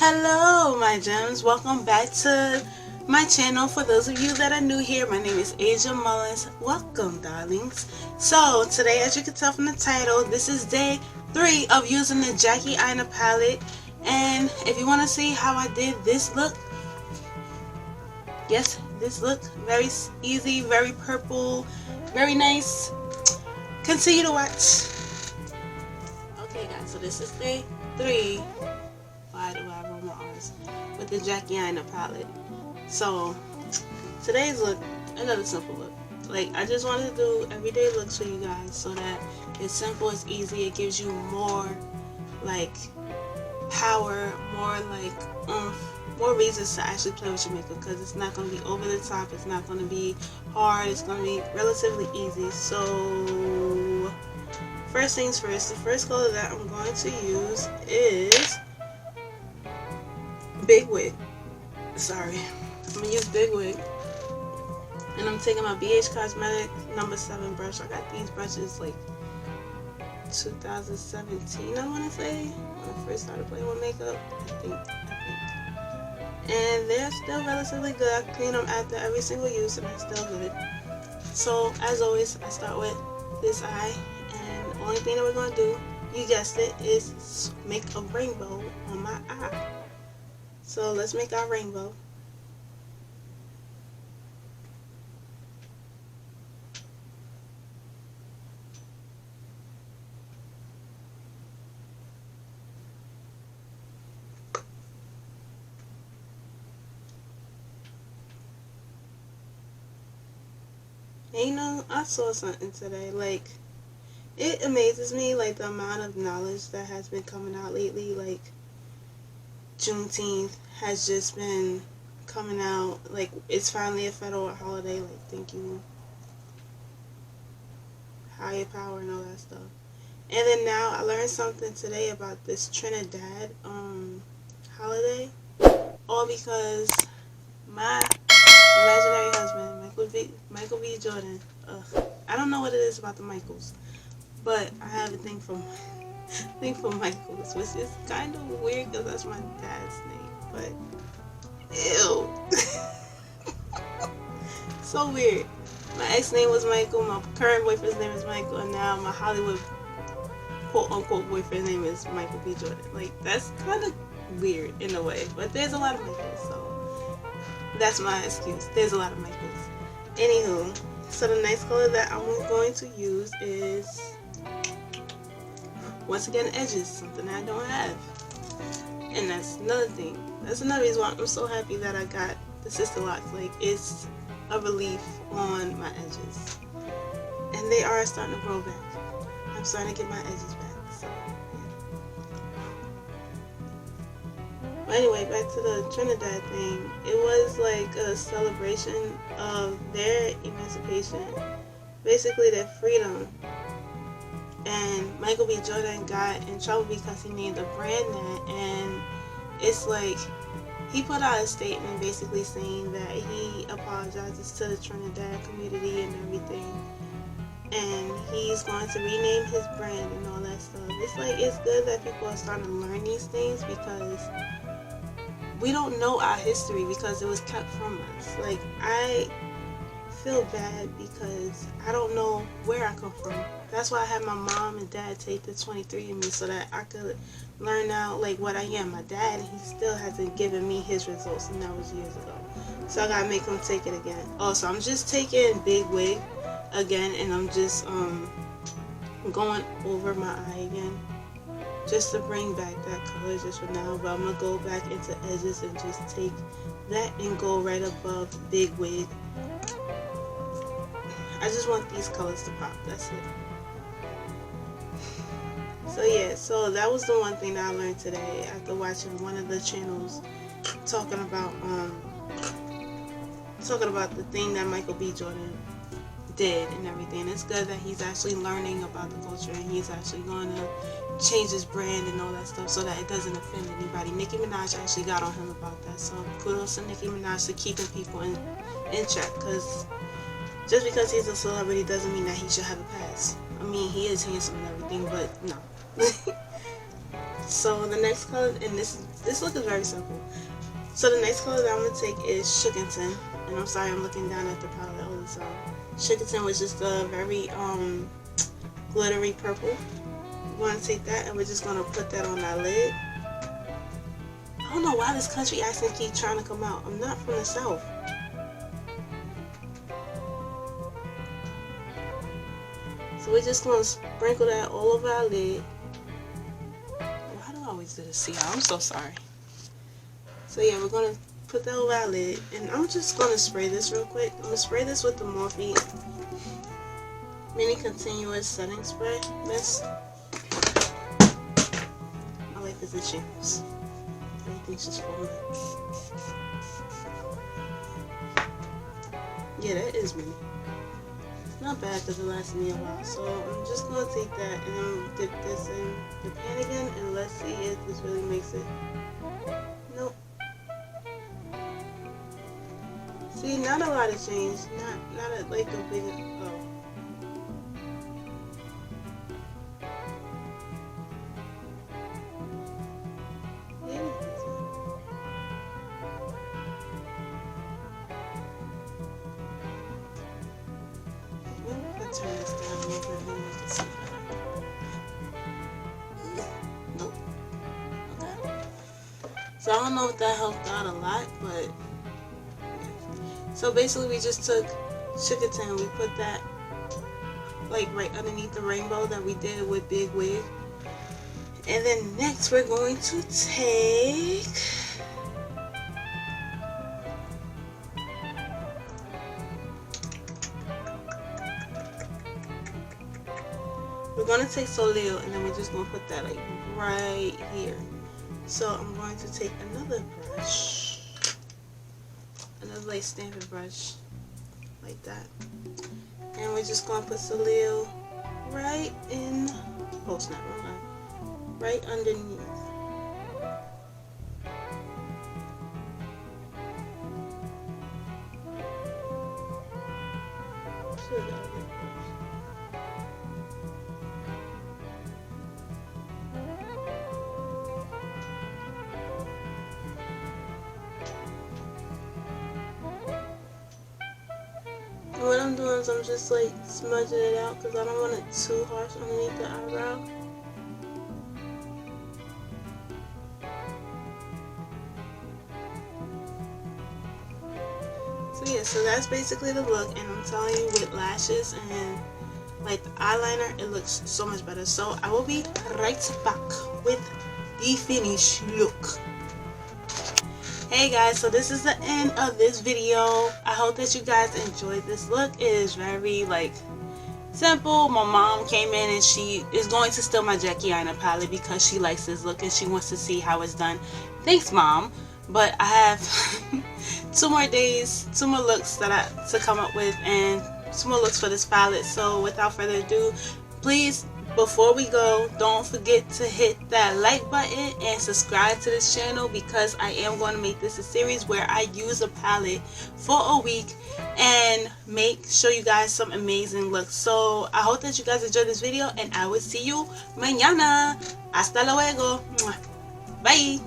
Hello my gems, welcome back to my channel. For those of you that are new here, my name is Asia Mullins. Welcome darlings. So today, as you can tell from the title, this is day 3 of using the Jackie Aina palette. And if you want to see how I did this look, yes, this look, very easy, very purple, very nice, continue to watch. Okay guys, so this is day 3. Why do I roll my R's? With the Jackie Aina palette. So today's look, another simple look. Like, I just wanted to do everyday looks for you guys so that it's simple, it's easy, it gives you more like power, more like more reasons to actually play with your makeup, because it's not going to be over the top, it's not going to be hard, it's going to be relatively easy. So first things first, the first color that I'm going to use is Big Wig. Sorry, I'm gonna use Big Wig, and I'm taking my BH Cosmetic number 7 brush. I got these brushes like 2017, I want to say, when I first started playing with makeup. I think, and they're still relatively good. I clean them after every single use, and they're still good. So as always, I start with this eye, and the only thing that we're gonna do, you guessed it, is make a rainbow on my eye. So let's make our rainbow. And you know, I saw something today, like, it amazes me, like, the amount of knowledge that has been coming out lately. Like, Juneteenth has just been coming out, like, it's finally a federal holiday, like, thank you, higher power and all that stuff. And then now I learned something today about this Trinidad holiday, all because my imaginary husband, Michael B. Jordan, I don't know what it is about the Michaels, but I have a thing for Michaels, which is kind of weird because that's my dad's name, but ew. So weird. My ex name was Michael, my current boyfriend's name is Michael, and now my Hollywood quote-unquote boyfriend's name is Michael B. Jordan. Like, that's kind of weird in a way, but there's a lot of Michaels, so that's my excuse. There's a lot of Michaels. Anywho, so the next color that I'm going to use is, once again, edges, something I don't have. And that's another thing. That's another reason why I'm so happy that I got the Sister Locks. Like, it's a relief on my edges. And they are starting to grow back. I'm starting to get my edges back. So, yeah. But anyway, back to the Trinidad thing. It was like a celebration of their emancipation. Basically their freedom. And Michael B. Jordan got in trouble because he named a brand that, and it's like, he put out a statement basically saying that he apologizes to the Trinidad community and everything, and he's going to rename his brand and all that stuff. It's like, it's good that people are starting to learn these things, because we don't know our history because it was kept from us. Like, I feel bad because I don't know where I come from. That's why I had my mom and dad take the 23andMe, so that I could learn out like what I am. My dad, he still hasn't given me his results, and that was years ago. So I gotta make him take it again. Also, I'm just taking Big Wig again, and I'm just going over my eye again, just to bring back that color just for now. But I'm gonna go back into edges and just take that and go right above Big Wig. I just want these colors to pop, that's it. So yeah, so that was the one thing that I learned today after watching one of the channels talking about the thing that Michael B. Jordan did and everything. It's good that he's actually learning about the culture, and he's actually going to change his brand and all that stuff so that it doesn't offend anybody. Nicki Minaj actually got on him about that, so kudos to Nicki Minaj for keeping people in check, because just because he's a celebrity doesn't mean that he should have a pass. I mean, he is handsome and everything, but no. So the next color, and this look is very simple. So the next color that I'm gonna take is Shookington, and I'm sorry I'm looking down at the palette all the time. Shookington was just a very glittery purple. We're gonna take that and we're just gonna put that on our lid. I don't know why this country accent keeps trying to come out. I'm not from the South. So we're just gonna sprinkle that all over our lid. Why do I always do this? See, I'm so sorry. So yeah, we're gonna put that over our lid, and I'm just gonna spray this real quick. I'm gonna spray this with the Morphe Mini Continuous Setting Spray Mist. I like this in shambles. Everything's just falling. Yeah, that is me. Not bad because it lasts me a while. So I'm just going to take that and then dip this in the pan again, and let's see if this really makes it. Nope. See, not a lot of change. Not like a big oh. Yeah, turn this down a little bit, maybe you can see better. Nope. Okay. So I don't know if that helped out a lot, but yeah. So basically we just took Shookington, we put that like right underneath the rainbow that we did with Big Wig. And then next we're going to take Soleil, and then we're just going to put that like right here. So I'm going to take another brush, another like stamping brush, like that, and we're just going to put Soleil right in, oh snap, wrong line, right underneath. What I'm doing is I'm just like smudging it out because I don't want it too harsh underneath the eyebrow. So yeah, so that's basically the look, and I'm telling you, with lashes and like the eyeliner, it looks so much better. So I will be right back with the finished look. Hey guys, so this is the end of this video. I hope that you guys enjoyed this look. It is very like simple. My mom came in and she is going to steal my Jackie Aina palette because she likes this look and she wants to see how it's done. Thanks, Mom. But I have 2 more days, 2 more looks to come up with, and 2 more looks for this palette. So without further ado, please, before we go, don't forget to hit that like button and subscribe to this channel, because I am going to make this a series where I use a palette for a week and show you guys some amazing looks. So I hope that you guys enjoyed this video, and I will see you mañana. Hasta luego. Bye.